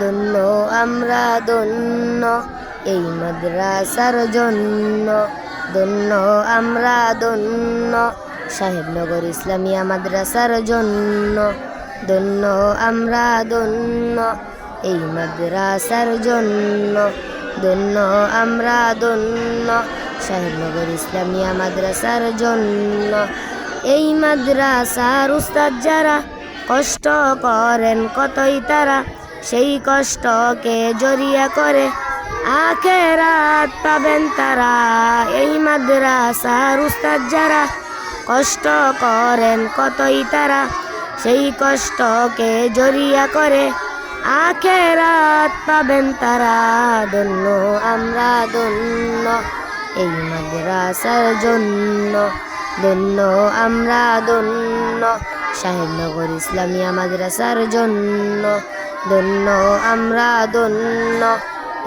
ধন্য আমরা ধন্য এই মাদ্রাসার জন্য, ধন্য আমরা ধন্য সাহেবনগর ইসলামিয়া মাদ্রাসার জন্য, ধন্য আমরা ধন্য এই মাদ্রাসার জন্য, ধন্য আমরা ধন্য সাহেবনগর ইসলামিয়া মাদ্রাসার জন্য। এই মাদ্রাসার উস্তাদ যারা কষ্ট করেন কতই তারা, সেই কষ্টকে জড়িয়া করে আখেরাত পাবেন তারা। এই মাদ্রাসার উস্তাদ যারা কষ্ট করেন কতই তারা, সেই কষ্টকে জড়িয়া করে আখেরাত পাবেন তারা। ধন্য আমরা ধন্য এই মাদ্রাসার জন্য, ধন্য আমরা ধন্য সাহেবনগর ইসলামিয়া মাদ্রাসার জন্য, ধন্য আমরা ধন্য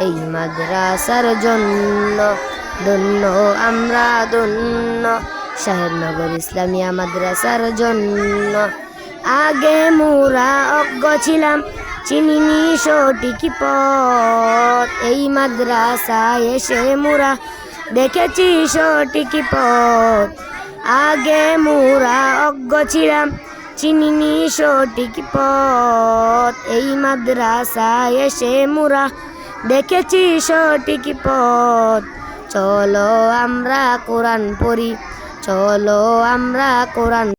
এই মাদ্রাসার জন্য, ধন্য আমরা ধন্য সাহেবনগর ইসলামিয়া মাদ্রাসার জন্য। আগে মোরা অজ্ঞ ছিলাম, চিনিনি সঠিক পথ, এই মাদ্রাসায় এসে মোরা দেখেছি সঠিক পথ। আগে মোরা অজ্ঞ ছিলাম, চিনিনি সঠিক পথ, এই মাদ্রাসায় এসে মোরা দেখেছি সঠিক পথ। চলো আমরা কোরআন পড়ি, চলো আমরা কোরআন